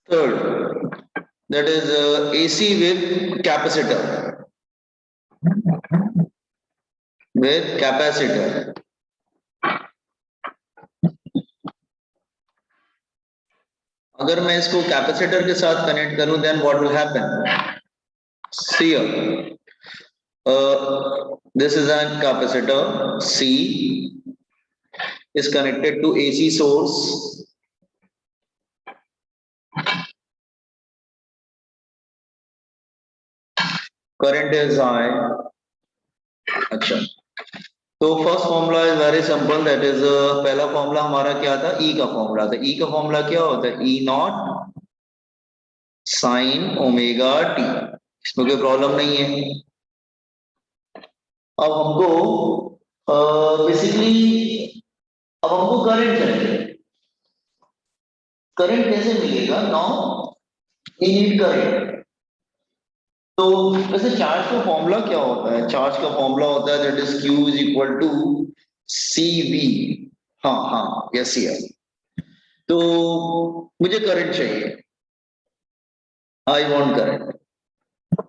Third, that is AC with capacitor. With capacitor. अगर मैं इसको कैपेसिटर के साथ कनेक्ट करूं, then what will happen? See here. This is a capacitor. C is connected to AC source. Current is high. अच्छा, तो first formula is very simple, that is पहला formula हमारा क्या था, ई का फॉर्मूला था। ई का फॉर्मूला क्या होता है? E naught sine omega T. इसमें कोई प्रॉब्लम नहीं है। अब हमको बेसिकली अब हमको करंट चाहिए। करंट कैसे मिलेगा? Now we need current. तो वैसे चार्ज का फॉर्मूला क्या होता है? चार्ज का फॉर्मूला होता है that is Q is equal to C V. हाँ हाँ, यस यस। तो मुझे करंट चाहिए, आई वांट करंट।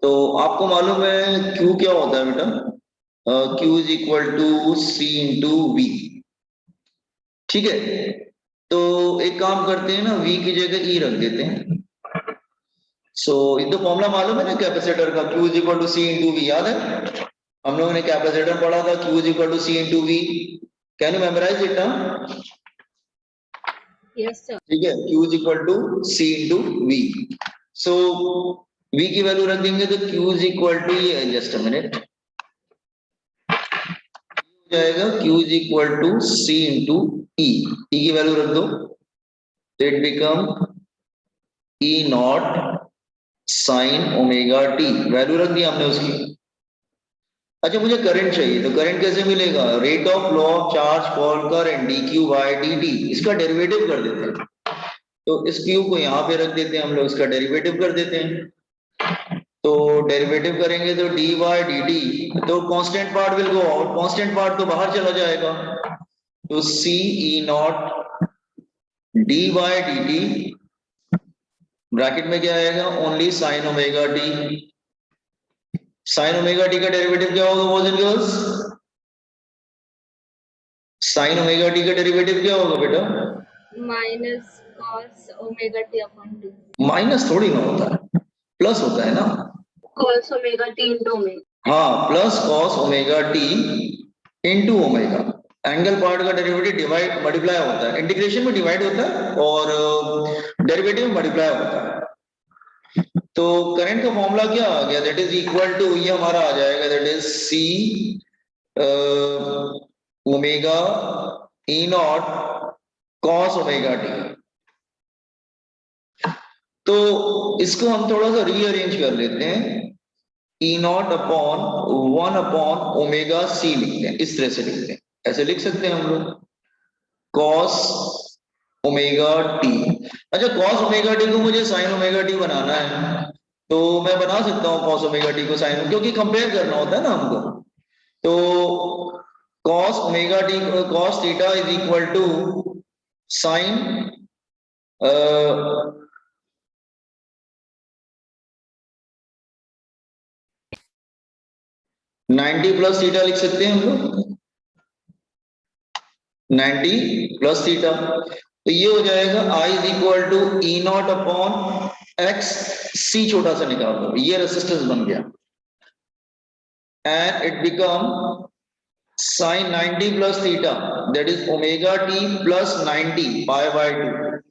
तो आपको मालूम है क्यू क्या होता है बेटा? Q is equal to C into V. ठीक है, तो एक काम करते हैं ना, वी की जगह ई रख देते हैं। सो ये तो फॉर्मूला मालूम है ना कैपेसिटर का, Q is equal to C into V, याद है? हम लोगों ने कैपेसिटर पढ़ा था, Q is equal to C into V. Can you memorise it? Yes, sir. ठीक है, Q is equal to C into V. So V की वैल्यू रख देंगे तो Q इज इक्वल टू, ये जस्ट अ मिनट, जाएगा Q is equal to C into E. E की value रख दो, it become E naught sine omega T. Value रख दी हमने उसकी। अच्छा, मुझे करंट चाहिए, तो करंट कैसे मिलेगा? Rate of law of charge for current D Q by D T. इसका डेरिवेटिव कर देते हैं। तो इस क्यू को यहाँ पे रख देते हैं हम लोग, इसका डेरिवेटिव कर देते हैं। तो डेरिवेटिव करेंगे तो डी बाई डी टी, तो constant part will go out, constant part तो बाहर चला जाएगा। तो C E naught D by D T, bracket में क्या आएगा? Only sine omega T. Sine omega T का डेरिवेटिव क्या होगा boys and girls? Sine omega T का डेरिवेटिव क्या होगा बेटा? Minus cos omega t upon 2. Minus थोड़ी ना होता है, प्लस होता है ना। Cos omega t into omega. हाँ, plus cos omega T into omega. Angle part का डेरिवेटिव डिवाइड मल्टीप्लाई होता है, इंटीग्रेशन में डिवाइड होता है और डेरिवेटिव में मल्टीप्लाई होता है। तो करंट का फॉर्मूला क्या आ गया? दैट इज इक्वल टू, ये हमारा आ जाएगा that is C omega E naught cos omega T. तो इसको हम थोड़ा सा रीअरेंज कर लेते हैं, E naught upon 1 upon omega C लिखते हैं, इस तरह से लिखते हैं। ऐसे लिख सकते हैं हम लोग, कॉस ओमेगा टी। अच्छा, कॉस ओमेगा टी को मुझे साइन ओमेगा टी बनाना है, तो मैं बना सकता हूँ कॉस ओमेगा टी को साइन, क्योंकि कंपेयर करना होता है ना हमको। तो cos omega T, cos theta is equal to sine 90 plus theta लिख सकते हैं हम लोग, 90 प्लस थीटा। तो ये हो जाएगा I is equal to E naught upon X, C छोटा सा निकाल दो, ये रेसिस्टेंस बन गया, and it become sine 90 plus theta, that is omega T plus 90 pi by 2।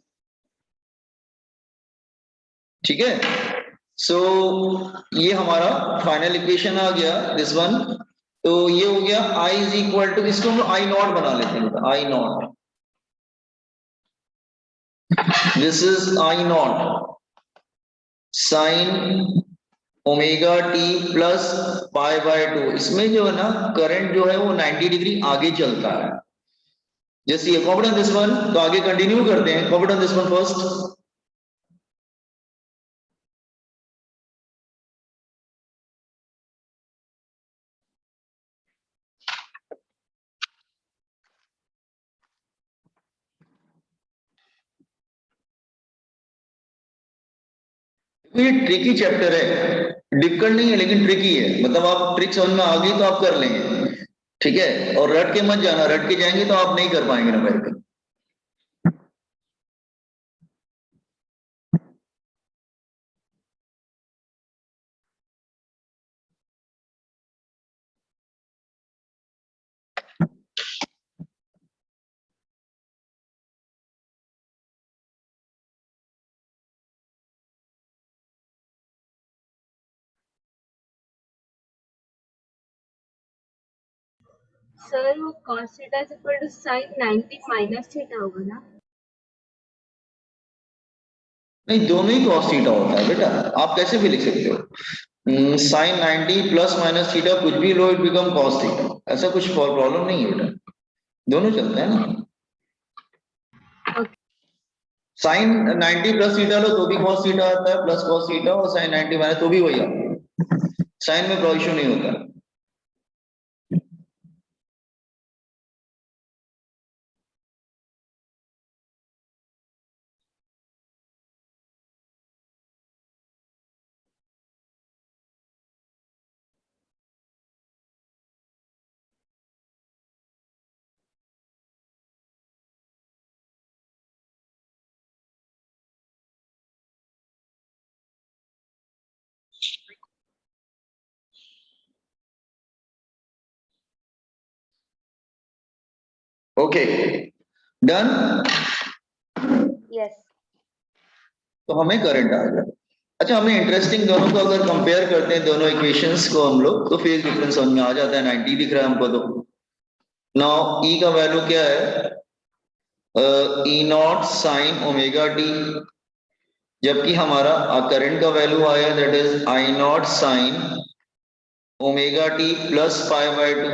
ठीक है, सो ये हमारा फाइनल इक्वेशन आ गया, दिस वन। तो ये हो गया I इज इक्वल टू, इसको हम आई नॉट बना लेते हैं, I naught, this is I naught sine omega T plus pi by 2। इसमें जो है ना करंट जो है वो 90 डिग्री आगे चलता है। जैसे ये कॉपी ऑन दिस वन, तो आगे कंटिन्यू करते हैं, copy on this one first. ये ट्रिकी चैप्टर है, डिफिकल्ट नहीं है लेकिन ट्रिकी है, मतलब आप ट्रिक समझ में आ गई तो आप कर लेंगे, ठीक है। और रट के मत जाना, रट के जाएंगे तो आप नहीं कर पाएंगे न्यूमेरिकल। सर वो cos theta is equal to sin 90 minus theta होगा ना? नहीं, दोनों ही cos थीटा होता है बेटा, आप कैसे भी लिख सकते हो। साइन 90 प्लस माइनस थीटा कुछ भी लो, इट बिकम cos थीटा, ऐसा कुछ प्रॉब्लम नहीं है बेटा, दोनों चलते हैं ना। ओके। साइन 90 प्लस थीटा लो तो भी cos थीटा आता है, प्लस cos थीटा, और साइन 90 माइनस तो भी वही आता है, साइन में कोई इशू नहीं होता। Okay, done. यस। तो हमें करंट आ गया। अच्छा, हमें इंटरेस्टिंग, दोनों को अगर कंपेयर करते हैं दोनों इक्वेशंस को हम लोग, तो फेज डिफरेंस समझ में आ जाता है, 90 दिख रहा है हमको। तो नाउ ई का वैल्यू क्या है, E naught sine omega T, जबकि हमारा करंट का वैल्यू आया that is I naught sine omega T plus pi by two.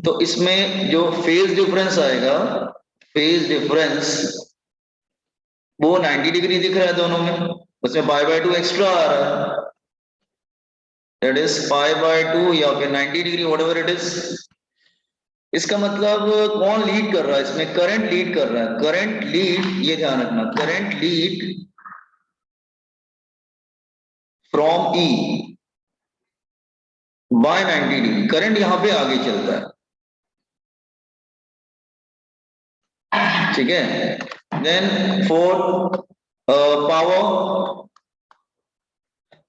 तो इसमें जो फेज डिफरेंस आएगा, फेज डिफरेंस वो 90 डिग्री दिख रहा है दोनों में, उसमें पाई बाय टू एक्स्ट्रा आ रहा है, that is pi by two या फिर 90 degree, what ever it is. इसका मतलब कौन लीड कर रहा है इसमें, करंट लीड कर रहा है, करंट लीड, ये ध्यान रखना, current lead from E bye 90 degree, current यहां पे आगे चलता है, ठीक है। देन फोर, पावर,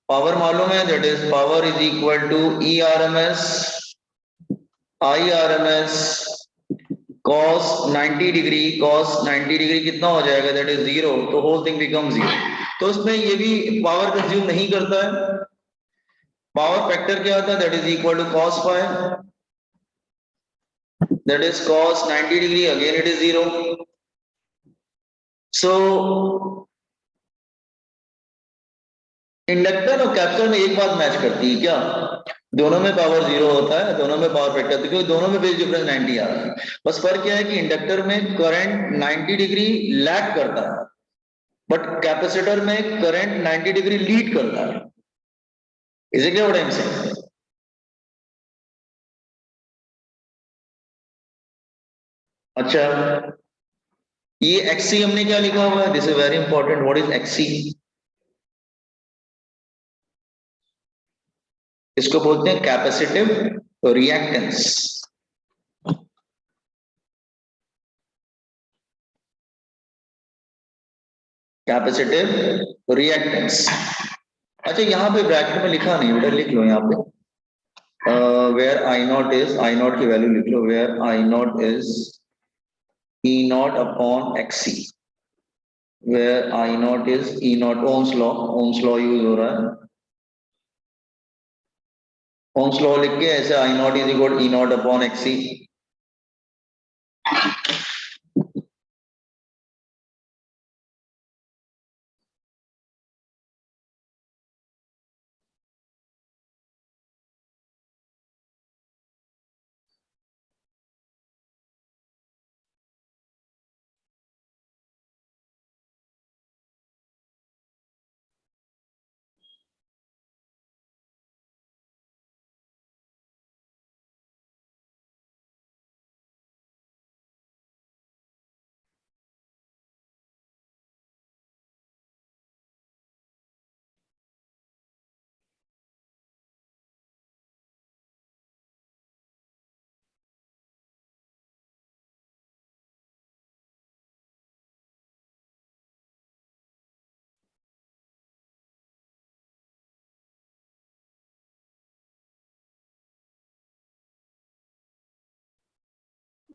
पावर मालूम है, that is power is equal to E R M S, I R M S cos 90 degree, cos 90 degree कितना हो जाएगा, दैट इज जीरो, तो होल थिंग बिकम जीरो। तो इसमें ये भी पावर कंज्यूम नहीं करता है, पावर फैक्टर क्या आता है, that is equal to cos five, that is cos 90 degree, again it is zero. So inductor और कैपेसिटर में एक बात मैच करती है क्या, दोनों में पावर जीरो होता है, दोनों में पावर फैक्टर, तो क्योंकि दोनों में फेज डिफरेंस 90 आ रहा है। बस फर्क क्या है कि इंडक्टर में करंट 90 डिग्री लैग करता है, बट कैपेसिटर में करंट 90 डिग्री लीड करता है। Is it what I am saying? अच्छा, ये एक्सी हमने क्या लिखा हुआ है, this is very important, what is X C? इसको बोलते हैं कैपेसिटिव रिएक्टेंस, कैपेसिटिव रिएक्टेंस। अच्छा, यहाँ पे ब्रैकेट में लिखा नहीं बेटा, लिख लो यहाँ पे, where I naught is, I naught की वैल्यू लिख लो, where I naught is E naught upon XC, where I naught is E naught, Ohm's law, Ohm's law use हो रहा है, ओम्स लॉ लिख के ऐसे I naught is equal E naught upon XC.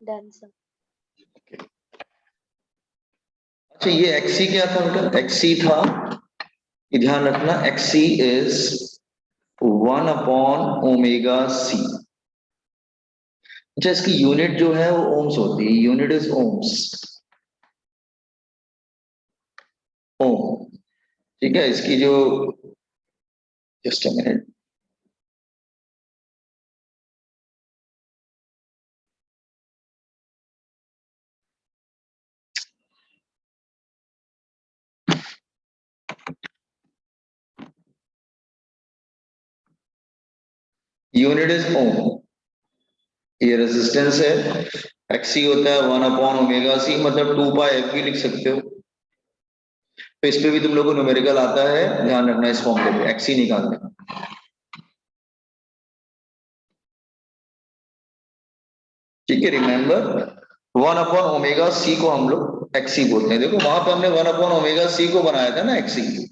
Done, sir. अच्छा ये XC क्या था बेटा? एक्सी था, ये ध्यान रखना, एक्सी इज 1/ओमेगा c। अच्छा इसकी यूनिट जो है वो ओम्स होती है, यूनिट इज ओम्स, ओम। ठीक है, इसकी जो, just a minute, unit is ohm. ये रेजिस्टेंस है, एक्सी होता है 1/ओमेगा c, मतलब 2πf भी लिख सकते हो। तो इस पे भी तुम लोगों को न्यूमेरिकल आता है, ध्यान रखना इस फॉर्मूले पे एक्सी निकालना है। ठीक है, रिमेंबर 1/ओमेगा c को हम लोग एक्सी बोलते हैं। देखो वहां पे हमने 1/ओमेगा c को बनाया था ना एक्सी।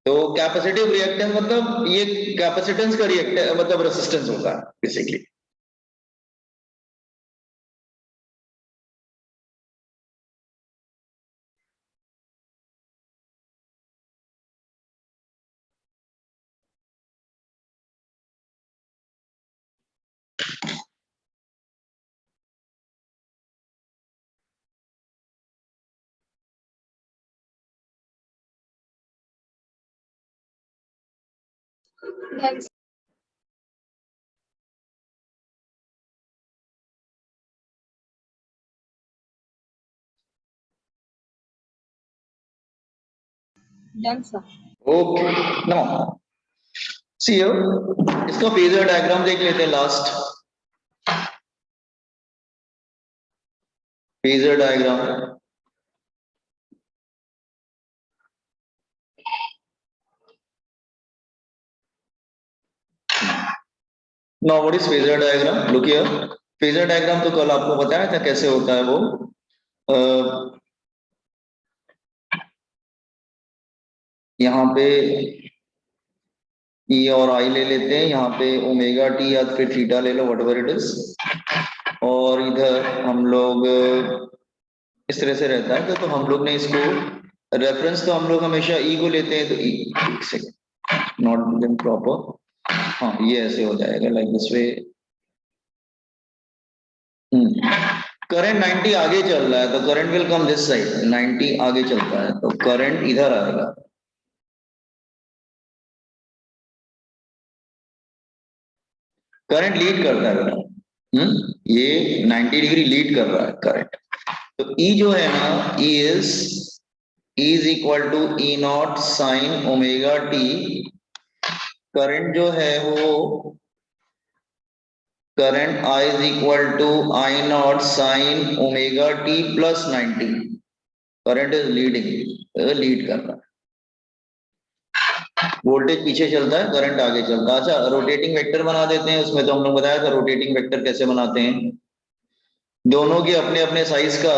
तो कैपेसिटिव रिएक्टेंस मतलब ये कैपेसिटेंस का रिएक्टेंस मतलब रेसिस्टेंस होता है basically. Done, sir. Done, sir. Okay, now सी इसका फेजर डायग्राम देख लेते हैं last. Phasor diagram, now what is phasor diagram? Look here, phasor diagram तो कल आपको बताया था कैसे होता है वो। यहाँ पे ई और आई ले लेते हैं, यहाँ पे ओमेगा टी या फिर थीटा ले लो, वट एवर इट इज। और इधर हम लोग इस तरह से रहता है, तो हम लोग ने इसको रेफरेंस तो हम लोग हमेशा ई को लेते हैं, तो ई, एक सेकेंड, नॉट बिन प्रॉपर, हाँ ये ऐसे हो जाएगा लाइक दिस वे। करंट 90 आगे चल रहा है तो current will come this side, 90 आगे चलता है तो करंट इधर आएगा। करंट लीड करता है बेटा, ये 90 डिग्री लीड कर रहा है करंट। तो ई जो है ना, E is equal to E naught sine omega t. Current जो है वो, current I is equal to I naught sine omega T plus 90। Current is leading, lead कर रहा है, वोल्टेज पीछे चलता है, करंट आगे चलता है। अच्छा रोटेटिंग वेक्टर बना देते हैं, उसमें तो हम लोग बताया था रोटेटिंग वेक्टर कैसे बनाते हैं। दोनों के अपने अपने साइज का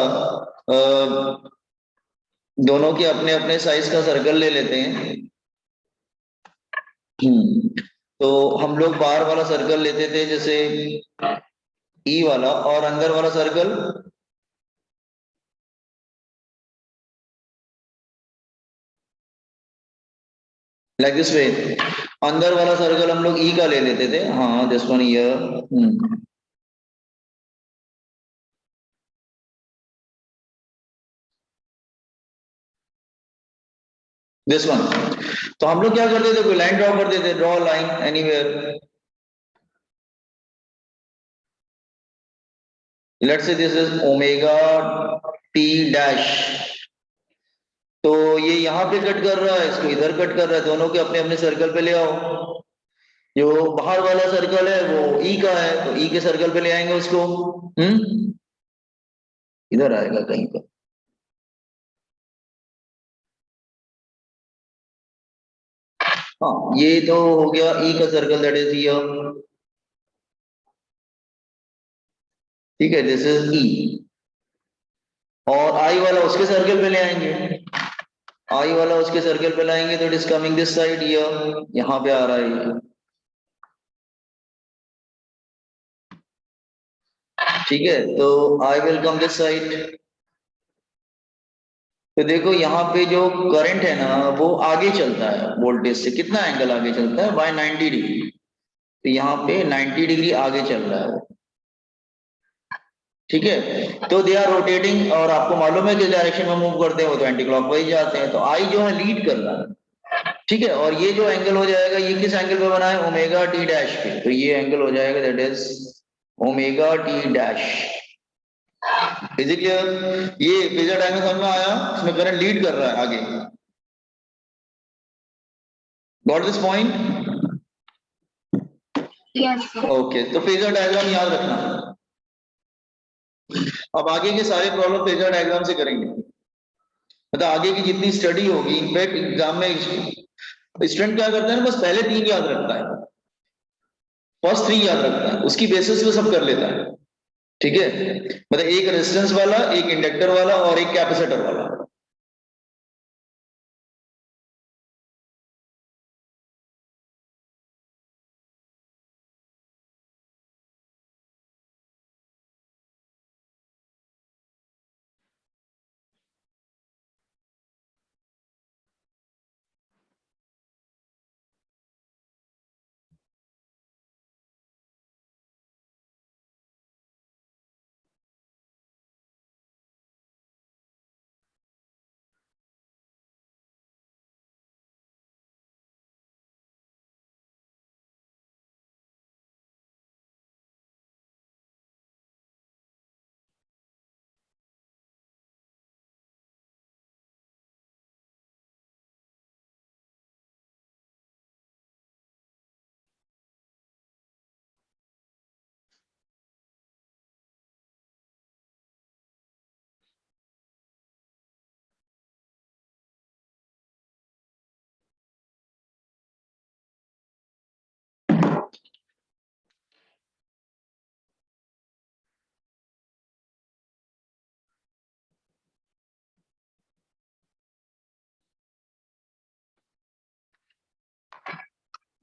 दोनों के अपने अपने साइज का सर्कल ले लेते हैं। तो हम लोग बाहर वाला सर्कल लेते थे जैसे ई वाला, और अंदर वाला सर्कल लाइक दिस वे, अंदर वाला सर्कल हम लोग ई का ले लेते थे, हाँ this one year, this one. तो हम लोग क्या करते थे, कोई लाइन ड्रॉ कर देते, draw line anywhere, let's say this is omega T dash. तो ये यहाँ पे कट कर रहा है, इसको इधर कट कर रहा है, दोनों के अपने अपने सर्कल पे ले आओ। जो बाहर वाला सर्कल है वो ई का है, तो ई के सर्कल पे ले आएंगे उसको, इधर आएगा कहीं पर। हाँ ये तो हो गया ई का सर्कल, दैट इज हियर। ठीक है, दिस इज ई। और आई वाला उसके सर्कल पे ले आएंगे, आई वाला उसके सर्कल पे लाएंगे, तो it is coming this side, here यहाँ पे आ रहा है ये। ठीक है, तो I will come this side. तो देखो यहाँ पे जो करंट है ना वो आगे चलता है वोल्टेज से, कितना एंगल आगे चलता है, बाय 90 डिग्री। तो यहाँ पे 90 डिग्री आगे चल रहा है, ठीक है। तो दे आर रोटेटिंग, और आपको मालूम है किस डायरेक्शन में मूव करते हैं, वो तो एंटी क्लॉकवाइज जाते हैं। तो आई जो है लीड कर रहा है, ठीक है। और ये जो एंगल हो जाएगा, ये किस एंगल पे बना है, ओमेगा टी डैश पे। तो ये एंगल हो जाएगा that is omega T dash. Is it clear? ये फेजर डायग्राम समझ में आया, इसमें करंट लीड कर रहा है आगे। Got this point? Yes, sir. Okay, तो फेजर डायग्राम याद रखना। अब आगे के सारे प्रॉब्लम फेजर डायग्राम से करेंगे। मतलब आगे की जितनी स्टडी होगी, इनफैक्ट एग्जाम में स्टूडेंट क्या करता है ना, बस पहले 3 याद रखता है, फर्स्ट 3 याद रखता है, उसकी बेसिस पे सब कर लेता है, ठीक है। मतलब एक रेजिस्टेंस वाला, एक इंडक्टर वाला और एक कैपेसिटर वाला।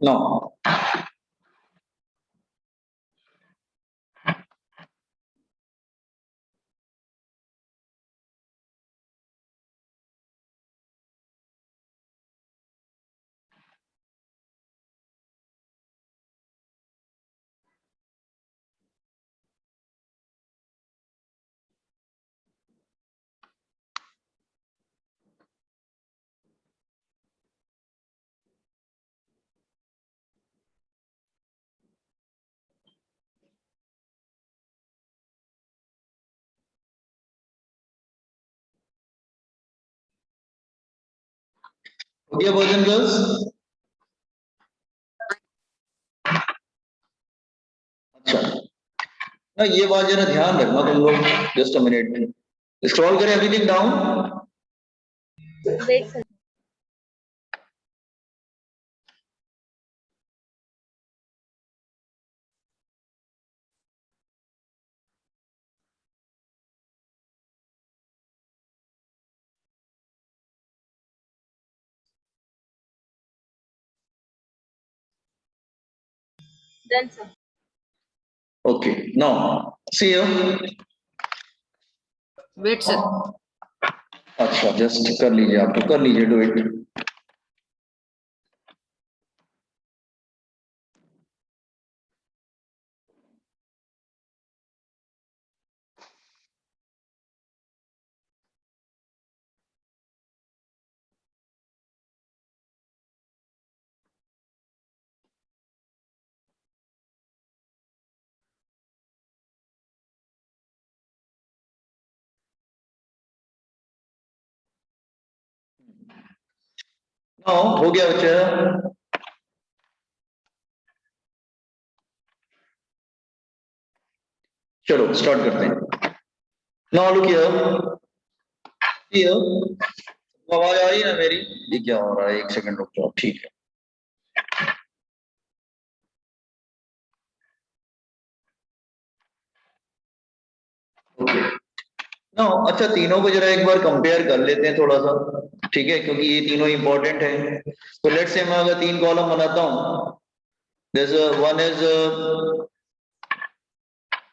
नो, हो गया वर्जन गर्ल्स? अच्छा, ना ये बात जरा ध्यान रखना तुम लोग, जस्ट अ मिनट, स्क्रॉल करें everything down. Wait, sir. Done, sir. Okay, now see here. Wait sir. अच्छा, जस्ट कर लीजिए, आप तो कर लीजिए, डू इट। नाउ हो गया बच्चा, चलो स्टार्ट करते हैं। नाउ लुक हियर, हियर, आवाज आ रही है ना मेरी? ये क्या हो रहा है, एक सेकंड रुक जाओ, ठीक है। ओके, नो अच्छा, तीनों को जरा एक बार कंपेयर कर लेते हैं थोड़ा सा, ठीक है, क्योंकि ये तीनों इंपॉर्टेंट है। तो लेट्स से मैं अगर 3 कॉलम बनाता हूँ, दिस वन इज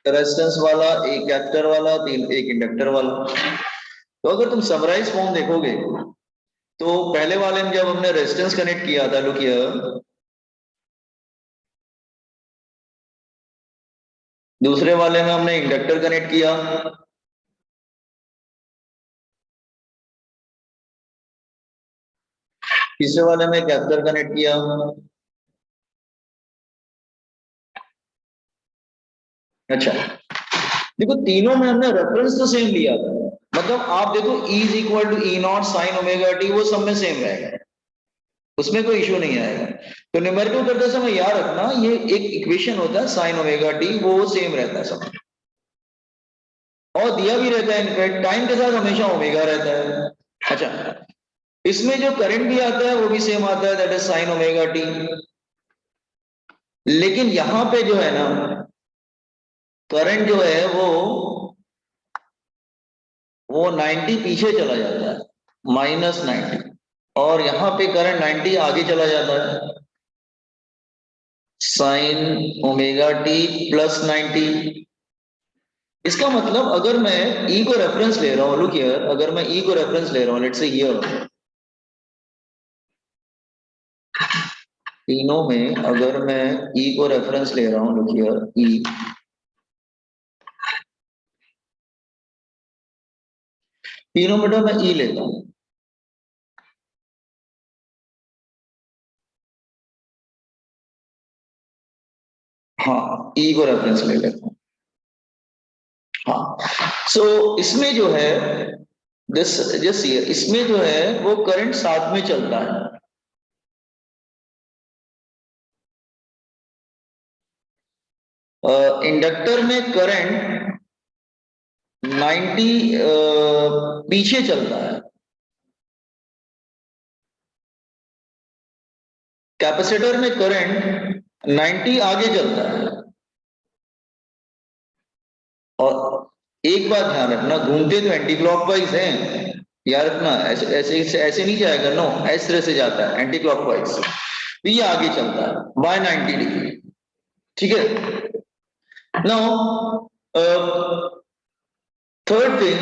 रेजिस्टेंस वाला, एक कैपेसिटर वाला, एक इंडक्टर वाला। तो अगर तुम समराइज फॉर्म देखोगे तो पहले वाले में जब हमने रेजिस्टेंस कनेक्ट किया था, लुक हियर, दूसरे वाले में हमने इंडक्टर कनेक्ट किया, तीसरे वाले में कैपेसिटर कनेक्ट किया। अच्छा, देखो तीनों में हमने रेफरेंस तो सेम लिया था, मतलब आप देखो E is equal to E naught sine omega t, वो सब में सेम रहेगा, उसमें कोई इश्यू नहीं आएगा। तो न्यूमेरिकल करते समय याद रखना, ये एक इक्वेशन होता है साइन ओमेगा टी, वो सेम रहता है सब, और दिया भी रहता है इनफैक्ट टाइम के साथ हमेशा ओमेगा रहता है। अच्छा, इसमें जो करंट भी आता है वो भी सेम आता है, that is sine omega t. लेकिन यहां पे जो है ना, करंट जो है वो 90 पीछे चला जाता है, -90, और यहां पे करंट 90 आगे चला जाता है, साइन ओमेगा टी प्लस 90। इसका मतलब अगर मैं ई को रेफरेंस ले रहा हूं, लुक हियर, अगर मैं ई को रेफरेंस ले रहा हूं, लेट्स से हियर, तीनों में अगर मैं ई को रेफरेंस ले रहा हूं, लुक हियर, ई, तीनों में मैं ई लेता हूं, हाँ ई को रेफरेंस ले लेता हूं। हाँ, सो इसमें जो है, दिस जस्ट हियर, इसमें जो है वो करंट साथ में चलता है। इंडक्टर में करंट 90 पीछे चलता है, कैपेसिटर में करंट 90 आगे चलता है। और एक बात ध्यान रखना, घूमते तो एंटी क्लॉकवाइज हैं, याद रखना, ऐसे ऐसे ऐसे नहीं जाएगा, नो, इस तरह से जाता है एंटी क्लॉकवाइज, तो ये आगे चलता है बाय 90 डिग्री, ठीक है। नाउ थर्ड थिंग,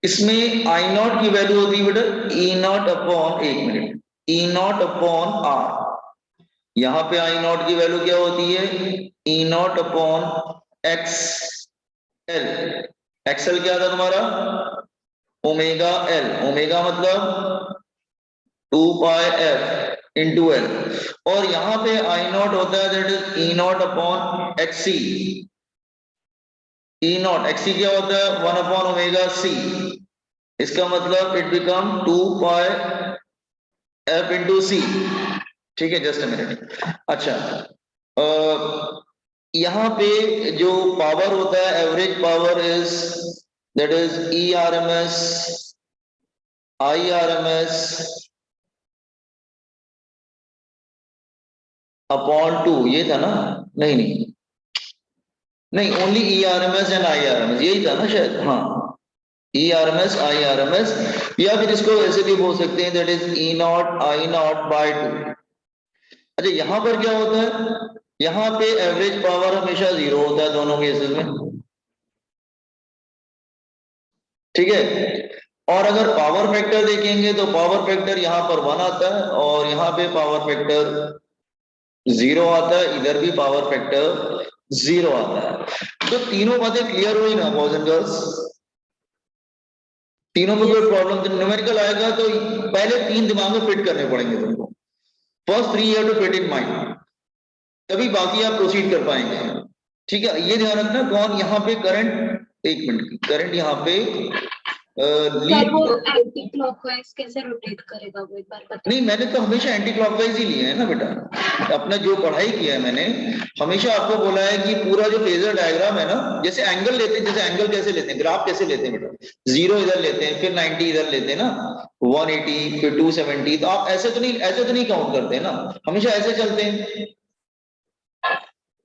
इसमें आई नॉट की वैल्यू होती है बेटा ई नॉट अपॉन, एक मिनट, ई नॉट अपॉन आर। यहां पे आई नॉट की वैल्यू क्या होती है, E naught upon X L. XL क्या था तुम्हारा, ओमेगा एल, ओमेगा मतलब 2 पाई एफ इंटू एल, और यहां पे आई नॉट होता है that is E naught upon XC. E naught XC क्या होता है, 1/ओमेगा सी, इसका मतलब it become 2 pi F into C, ठीक है, जस्ट अ मिनट। अच्छा, यहाँ पे जो पावर होता है, average power is, that is E R M S, I R M S upon 2, ये था ना, नहीं नहीं नहीं, only E R M S and I R M S, यही था ना शायद, हाँ, E R M S I R M S, या फिर इसको ऐसे भी बोल सकते हैं that is E naught I naught by 2। अच्छा, यहां पर क्या होता है, यहां पे एवरेज पावर हमेशा 0 होता है दोनों केसेस में, ठीक है। और अगर पावर फैक्टर देखेंगे तो पावर फैक्टर यहाँ पर 1 आता है, और यहाँ पे पावर फैक्टर 0 आता है, इधर भी पावर फैक्टर 0 आता है। तो तीनों बातें क्लियर हुई ना बॉयज एंड गर्ल्स, तीनों में कोई प्रॉब्लम, न्यूमेरिकल आएगा तो पहले 3 दिमाग में फिट करने पड़ेंगे तुमको, first 3 you have to fit in mind, तभी बाकी आप प्रोसीड कर पाएंगे, ठीक है। ये ध्यान रखना, कौन यहाँ पे करंट, एक मिनट, करंट यहाँ पे सर वो एंटी क्लॉकवाइज कैसे रोटेट करेगा, वो एक बार बता। नहीं, मैंने तो हमेशा एंटी क्लॉकवाइज ही लिए है ना बेटा, अपना जो पढ़ाई किया है मैंने, हमेशा आपको बोला है कि पूरा जो फेजर डायग्राम है ना, जैसे एंगल लेते हैं, जैसे एंगल कैसे लेते हैं, ग्राफ कैसे लेते हैं बेटा, 0 इधर लेते हैं, फिर 90 इधर लेते हैं ना, 180, फिर 270, तो आप ऐसे तो नहीं काउंट करते हैं ना, हमेशा ऐसे चलते हैं।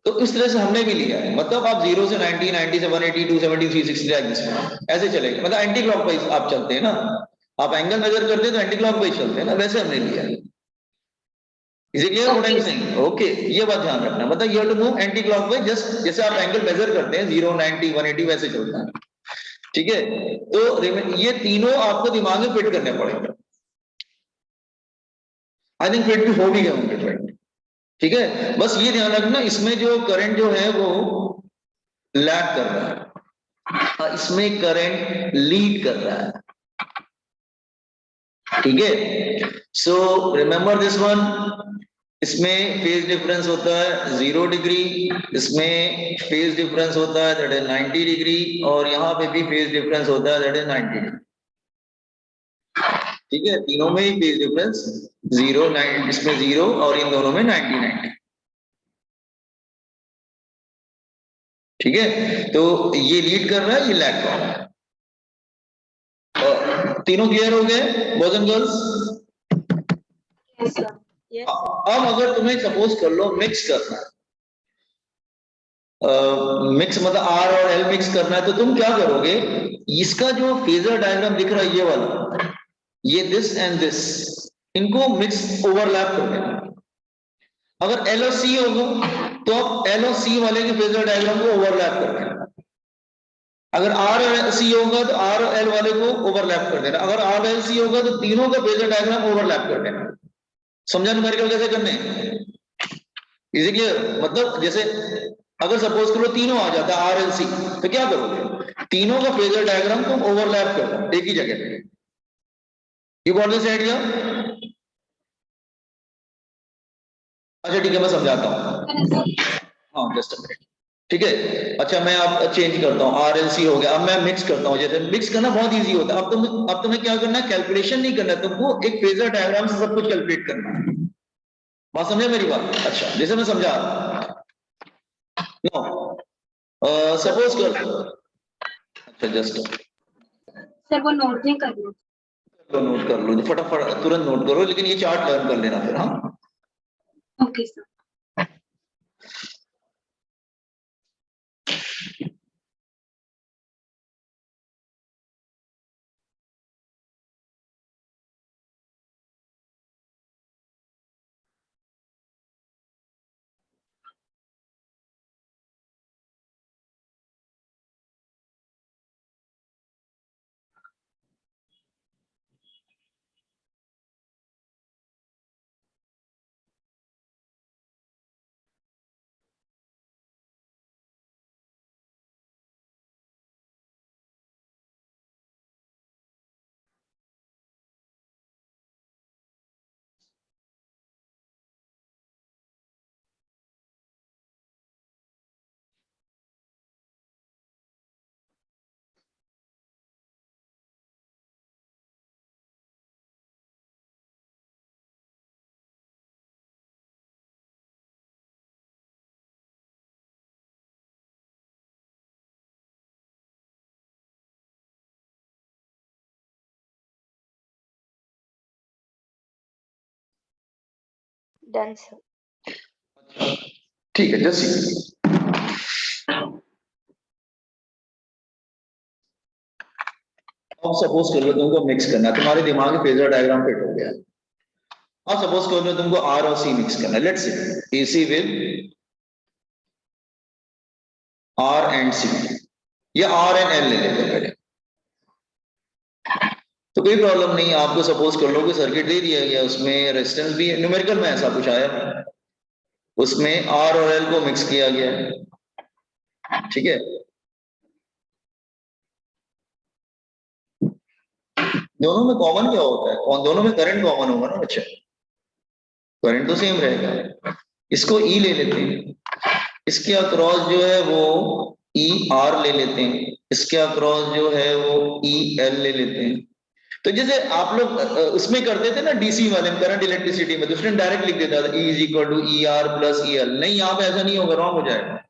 तो इस तरह से हमने भी लिया है, मतलब आप 0 से 90, 90 से 180, 270, 360 लाइक दिस, ऐसे चलेगा, मतलब एंटी क्लॉकवाइज आप चलते हैं ना, आप एंगल मेजर करते हैं तो एंटी क्लॉकवाइज चलते हैं ना, वैसे हमने लिया है। Is it clear what I am saying? Okay, ये बात ध्यान रखना, मतलब you have to move anticlockwise, just जैसे आप एंगल मेजर करते हैं 0, 90, 180 वैसे चलता है, ठीक है? तो ये तीनों आपको दिमाग में फिट करने पड़ेंगे। आई थिंक फिट भी हो भी गए होंगे फ्रेंड, ठीक है? बस ये ध्यान रखना, इसमें जो करंट जो है वो लैग कर रहा है, इसमें करंट लीड कर रहा है, ठीक है? सो रिमेंबर दिस वन, इसमें फेज डिफरेंस होता है 0 डिग्री, इसमें फेज डिफरेंस होता है दैट इज 90 डिग्री, और यहाँ पे भी फेज डिफरेंस होता है दैट इज 90 डिग्री, ठीक है? तीनों में ही फेज डिफरेंस 0, 9, इसमें 0 और इन दोनों में 90, 90, ठीक है? तो ये लीड कर रहा है, ये लैग कर रहा है। तीनों क्लियर हो गए boys and girls? Yes, sir. Yes, sir. अब अगर तुम्हें सपोज कर लो मिक्स करना है, मिक्स मतलब आर और एल मिक्स करना है, तो तुम क्या करोगे? इसका जो फेजर डायग्राम दिख रहा है ये वाला, ये दिस एंड दिस, इनको मिक्स ओवरलैप कर देना। अगर एल और सी होगा तो आप एल और सी वाले के फेजर डायग्राम को ओवरलैप कर देना। अगर आर और सी होगा तो आर और एल वाले को ओवरलैप कर देना। अगर आर एल सी होगा तो तीनों का फेजर डायग्राम ओवरलैप कर देना। समझा न्यूमेरिकल कैसे करने? Easy clear? मतलब जैसे अगर सपोज करो तीनों आ जाता है आर एल सी, तो क्या करोगे? तीनों का फेजर डायग्राम तुम ओवरलैप कर दो एक ही जगह पे। You got this idea? अच्छा ठीक है, मैं समझाता हूँ। हाँ जस्ट अ मिनट, ठीक है? अच्छा मैं अब चेंज करता हूँ, आर एल सी हो गया, अब मैं मिक्स करता हूँ। जैसे मिक्स करना बहुत इजी होता है। अब तुम्हें क्या करना है? कैलकुलेशन नहीं करना है तुमको, एक फेजर डायग्राम से सब कुछ कैलकुलेट करना है। बात समझे मेरी बात? अच्छा जैसे मैं समझा सपोज कर, अच्छा जस्ट सर वो नोट नहीं करना। नोट कर लो, फटाफट तुरंत नोट करो, लेकिन ये चार्ट लर्न कर लेना फिर। हाँ ओके सर। Done sir. ठीक है, जस्ट अब सपोज कर लो तुमको मिक्स करना है, तुम्हारे दिमाग में फेजर डायग्राम फिट हो गया। अब सपोज कर लो तुमको आर और सी मिक्स करना है। Let's say AC with R and C, या आर एंड एल ले लेते हैं पहले, तो कोई प्रॉब्लम नहीं। आपको सपोज कर लो कि सर्किट दे दिया गया, उसमें रेजिस्टेंस भी है, न्यूमेरिकल में ऐसा कुछ आया, उसमें आर और एल को मिक्स किया गया, ठीक है? दोनों में कॉमन क्या होता है? और दोनों में करंट कॉमन होगा ना बच्चे, करंट तो सेम रहेगा। इसको ई ले लेते हैं, इसके अक्रॉस जो है वो ई आर ले लेते हैं, इसके अक्रॉस जो है वो ई एल ले लेते हैं। तो जैसे आप लोग उसमें करते थे ना डीसी वाले में, करंट इलेक्ट्रिसिटी में, तो उसने डायरेक्ट लिख देता था E is equal to E R plus E L. नहीं, यहाँ पे ऐसा नहीं होगा, रॉन्ग हो जाएगा।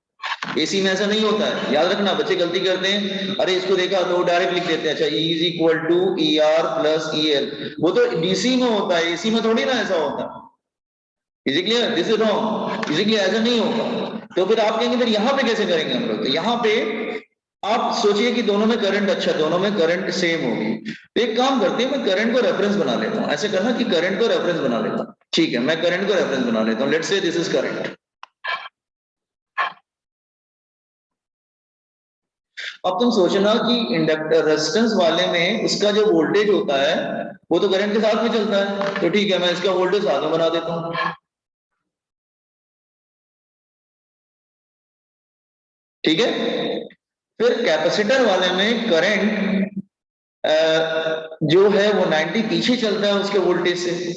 एसी में ऐसा नहीं होता है, याद रखना। बच्चे गलती करते हैं, अरे इसको देखा तो डायरेक्ट लिख देते हैं, अच्छा E is equal to E R plus E L. वो तो डीसी में होता है, एसी में थोड़ी ना ऐसा होता है। Is it clear? This is wrong. Is it clear? ऐसा नहीं होगा। तो फिर आप कहेंगे फिर यहाँ पे कैसे करेंगे हम लोग? तो यहाँ पे आप सोचिए कि दोनों में करंट, अच्छा दोनों में करंट सेम होगी, तो एक काम करते हैं, मैं करंट को रेफरेंस बना लेता हूँ। ऐसे करना कि करंट को रेफरेंस बना लेता हूँ, ठीक है, मैं करंट को रेफरेंस बना लेता हूं, let's say this is current. अब तुम सोचना कि इंडक्टर रेजिस्टेंस वाले में उसका जो वोल्टेज होता है वो तो करंट के साथ में चलता है, तो ठीक है मैं इसका वोल्टेज साथ में बना देता हूं। ठीक है, फिर कैपेसिटर वाले में करंट जो है वो 90 पीछे चलता है उसके वोल्टेज से,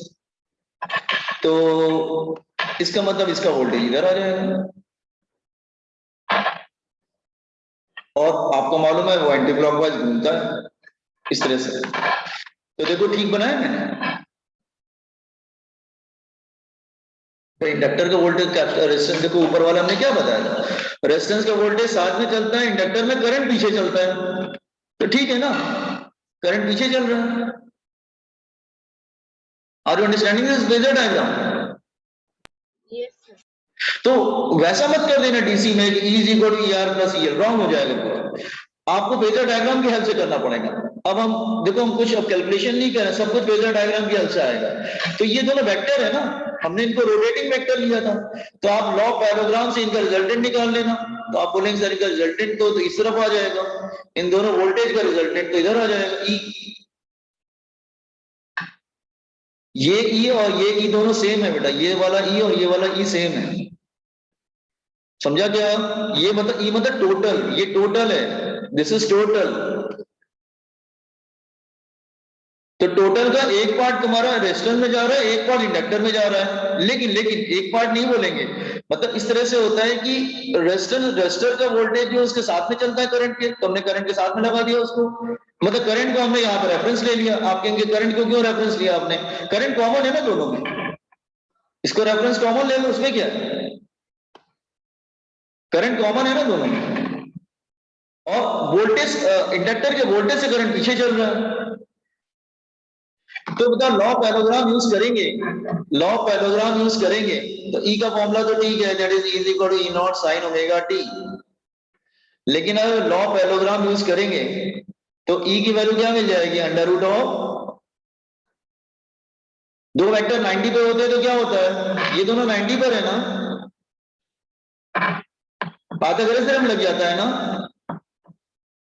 तो इसका मतलब इसका वोल्टेज इधर आ जाएगा, और आपको मालूम है वो एंटी क्लॉकवाइज घूमता है इस तरह से। तो देखो ठीक बनाया मैंने, तो इंडक्टर का वोल्टेज रेजिस्टेंस देखो ऊपर वाला हमने क्या बताया था, रेजिस्टेंस का वोल्टेज साथ में चलता है, इंडक्टर में करंट पीछे चलता है, तो ठीक है ना, करंट पीछे चल रहा है। Are you understanding this phasor diagram? Yes, sir. तो वैसा मत कर देना डीसी में कि E is equal to E R plus E L, wrong हो जाएगा पूरा, आपको फेजर डायग्राम की हेल्प से करना पड़ेगा। अब हम देखो हम कुछ अब कैलकुलेशन नहीं कर रहे, सब कुछ फेजर डायग्राम की हेल्प से आएगा। तो ये दोनों वेक्टर है ना, हमने इनको रोटेटिंग वेक्टर लिया था, तो आप लॉ पैराग्राम से इनका रिजल्टेंट निकाल लेना, तो आप बोलेंगे सर इनका रिजल्टेंट तो इस तरफ आ जाएगा, इन दोनों वोल्टेज का रिजल्टेंट तो इधर आ जाएगा, ई, ये ई और ये ई दोनों सेम है बेटा, ये वाला ई और ये वाला ई सेम है, समझा क्या? ये मतलब ई मतलब टोटल, ये टोटल है, दिस इज टोटल। तो टोटल का एक पार्ट तुम्हारा रेजिस्टर में जा रहा है, एक पार्ट इंडक्टर में जा रहा है, लेकिन लेकिन एक पार्ट नहीं बोलेंगे, मतलब इस तरह से होता है कि रेजिस्टर का वोल्टेज जो उसके साथ में चलता है करंट के, तो हमने करंट के साथ में लगा दिया उसको, मतलब करंट को हमने यहाँ पर रेफरेंस ले लिया। आप कहेंगे करंट को क्यों रेफरेंस लिया आपने, करंट कॉमन है ना दोनों में, इसको रेफरेंस कॉमन ले लो, उसमें क्या है, करंट कॉमन है ना दोनों में, और वोल्टेज इंडक्टर के वोल्टेज से करंट पीछे चल रहा है। तो बता लॉ पैराग्राम यूज करेंगे, लॉ पैराग्राम यूज करेंगे, तो ई का फॉर्मूला तो ठीक है, that is is equal to E naught sine omega t, लेकिन अगर लॉ पैराग्राम यूज करेंगे तो ई की वैल्यू क्या मिल जाएगी, अंडर रूट ऑफ, दो वेक्टर 90 पे होते हैं तो क्या होता है, ये दोनों 90 पर है ना, पाइथागोरस थ्योरम लग जाता है ना,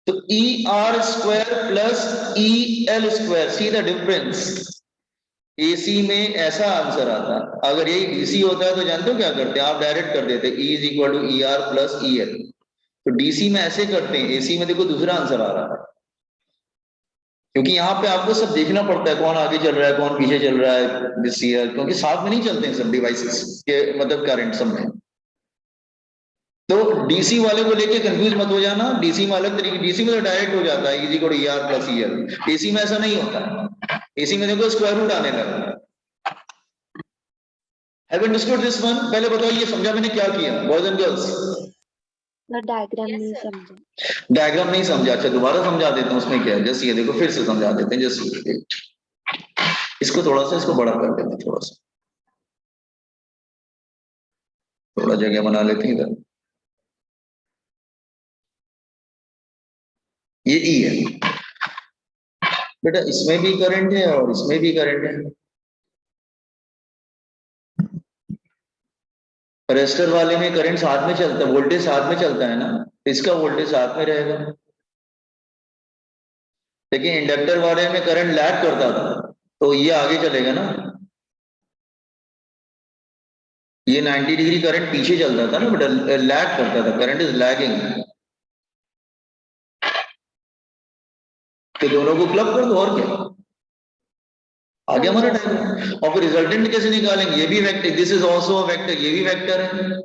तो ई R square plus E L square, see the difference, AC में ऐसा आंसर आता, अगर यही डीसी होता है तो जानते हो क्या करते हैं आप, डायरेक्ट कर देते E is equal to E R plus E L, तो डीसी में ऐसे करते हैं, एसी में देखो दूसरा आंसर आ रहा है, क्योंकि यहाँ पे आपको सब देखना पड़ता है कौन आगे चल रहा है कौन पीछे चल रहा है दिस ईयर, क्योंकि साथ में नहीं चलते हैं सब डिवाइसेस के, मतलब करंट सब में। तो डीसी वाले को लेके कंफ्यूज मत हो जाना, डीसी में अलग तरीके, डीसी में तो डायरेक्ट हो जाता है is equal to E R plus E L, AC में ऐसा नहीं होता, एसी में देखो स्क्वायर रूट आने लगा। Have you understood this one? पहले बताओ ये समझा मैंने क्या किया, boys and girls? Diagram Yes, नहीं sir. समझा। डायग्राम नहीं समझा, अच्छा दोबारा समझा देता हूँ, उसमें क्या है, जैसे ये देखो फिर से समझा देते हैं, जैसे इसको थोड़ा सा इसको बड़ा कर देते हैं, थोड़ा सा थोड़ा जगह बना लेते हैं इधर, ये ई है बेटा, इसमें भी करंट है और इसमें भी करंट है, रेजिस्टर वाले में करंट साथ में चलता है, वोल्टेज साथ में चलता है ना, इसका वोल्टेज साथ में रहेगा, लेकिन इंडक्टर वाले में करंट लैग करता था, तो ये आगे चलेगा ना, ये 90 डिग्री करंट पीछे चलता था ना बेटा, लैग करता था, करंट इज लैगिंग, तो दोनों को क्लब कर दो और क्या, आगे हमारा समझा सर। टाइम। और फिर रिजल्टेंट कैसे निकालेंगे, ये भी vector, this is also a vector, ये भी वेक्टर है,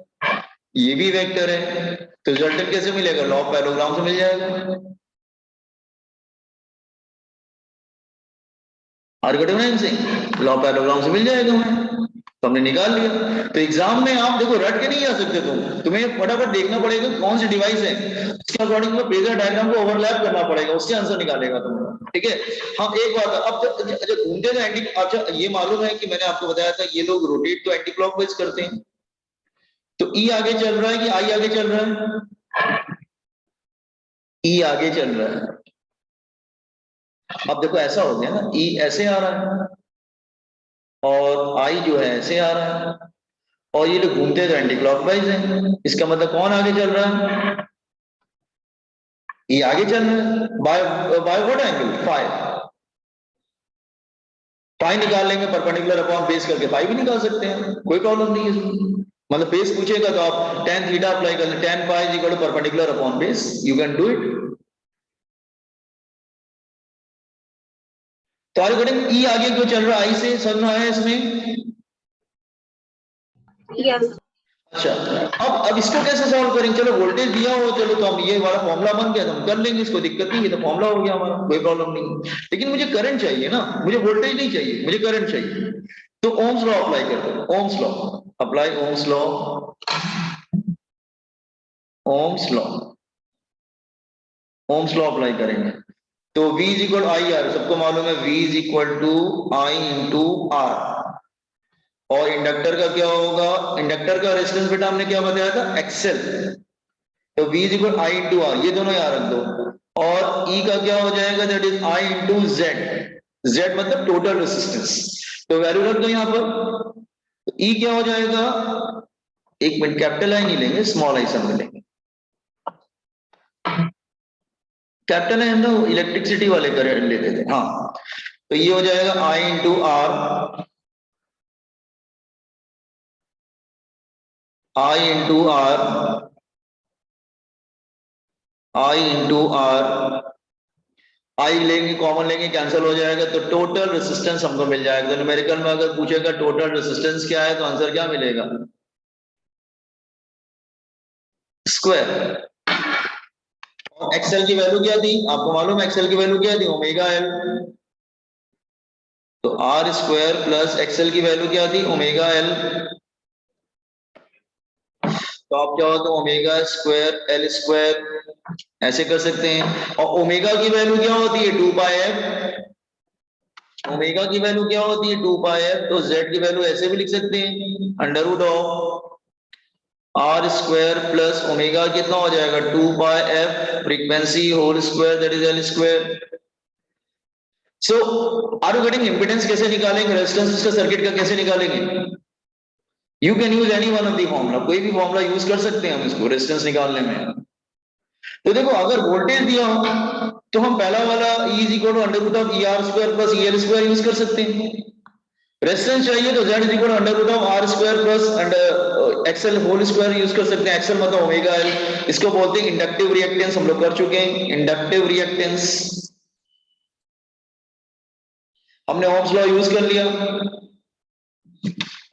ये भी वेक्टर है, तो रिजल्टेंट कैसे मिलेगा, लॉ ऑफ पैरेललोग्राम से मिल जाएगा, आर्किटेक्ट से लॉ ऑफ पैरेललोग्राम से मिल जाएगा हमें, तो हमने निकाल लिया। तो एग्जाम में आप देखो रट के नहीं आ सकते, तुम्हें फटाफट देखना पड़ेगा कौन सी डिवाइस है, उसके अकॉर्डिंग में फेजर डायग्राम को ओवरलैप करना पड़ेगा, उससे आंसर निकालेगा तुम, ठीक है। हाँ एक बात है, अब जब घूमते थे एंटी, अच्छा ये मालूम है कि मैंने आपको बताया था ये लोग रोटेट तो एंटी क्लॉकवाइज करते हैं, तो ई आगे चल रहा है कि आई आगे चल रहा है, ई आगे चल रहा है, अब देखो ऐसा हो गया ना, ई ऐसे आ रहा है, और आई जो है ऐसे आ रहा है, और ये जो घूमते तो एंटी क्लॉकवाइज है। इसका मतलब कौन आगे चल रहा है? ये आगे चल रहा है by by what angle? Five. Five निकाल लेंगे परपेंडिकुलर अपॉन बेस करके, फाइव भी निकाल सकते हैं, कोई प्रॉब्लम नहीं है इसमें। मतलब बेस पूछेगा तो आप tan थीटा अप्लाई कर लें, tan five equal to perpendicular upon base, you can do it. तो आर करेंगे ई आगे क्यों चल रहा है आई से, समझ में आया इसमें? Yes. अच्छा, अब इसको कैसे सॉल्व करेंगे? चलो वोल्टेज दिया हो, चलो तो हम ये हमारा फॉर्मूला बन गया तो हम कर लेंगे, इसको दिक्कत नहीं है, तो फॉर्मूला हो गया हमारा, कोई प्रॉब्लम नहीं। लेकिन मुझे करंट चाहिए ना, मुझे वोल्टेज नहीं चाहिए, मुझे करंट चाहिए। तो ओम्स लॉ अप्लाई करते हैं, Ohm's law apply, Ohm's law, Ohm's law, Ohm's law apply करेंगे। तो V is equal I R, सबको मालूम है V is equal to I into R. और इंडक्टर का क्या होगा? इंडक्टर का रेजिस्टेंस बेटा हमने क्या बताया था? एक्सेल। तो V is equal I into R, ये दोनों याद रख दो। और E का क्या हो जाएगा? That is I into Z, Z मतलब टोटल रेजिस्टेंस। तो वैल्यू रख दो यहां पर। तो E क्या हो जाएगा? एक मिनट, कैपिटल आई नहीं लेंगे, स्मॉल आई समझ लेंगे। कैपिटल आई हम लोग इलेक्ट्रिसिटी वाले करंट लेते थे, हाँ। तो ये हो जाएगा I into R, I into R, I into R, I लेंगे कॉमन लेंगे, कैंसिल हो जाएगा, तो टोटल रेजिस्टेंस हमको मिल जाएगा। तो न्यूमेरिकल में अगर पूछेगा टोटल रेजिस्टेंस क्या है, तो आंसर क्या मिलेगा? स्क्वायर। एक्सेल की वैल्यू क्या थी आपको मालूम है? एक्सेल की वैल्यू क्या थी? Omega L. तो आर स्क्वायर प्लस एक्सेल की वैल्यू क्या थी? Omega L. तो आप क्या होता है? ओमेगा स्क्वायर एल स्क्वायर, ऐसे कर सकते हैं। और ओमेगा की वैल्यू क्या होती है? 2 पाई एफ। ओमेगा की वैल्यू क्या होती है? 2 पाई एफ। तो जेड की वैल्यू ऐसे भी लिख सकते हैं, under root of R square plus omega कितना हो जाएगा? 2 pi F frequency whole square, that is L square. So are you getting? Impedance कैसे निकालेंगे, रेजिस्टेंस का सर्किट का कैसे निकालेंगे? You can use any one of the formula, कोई भी फॉर्मूला यूज कर सकते हैं हम इसको रेजिस्टेंस निकालने में। तो देखो अगर वोल्टेज दिया हो तो हम पहला वाला E is equal to under root of E R square plus E L square use कर सकते हैं। रेजिस्टेंस चाहिए तो Z is equal to under root of R square plus under X L whole square use कर सकते हैं। XL मतलब omega L, इसको बोलते हैं इंडक्टिव रिएक्टेंस, हम लोग कर चुके हैं इंडक्टिव रिएक्टेंस, हमने ओम्स लॉ यूज कर लिया।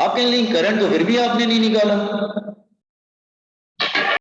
आप कहेंगे करंट तो फिर भी आपने नहीं निकाला,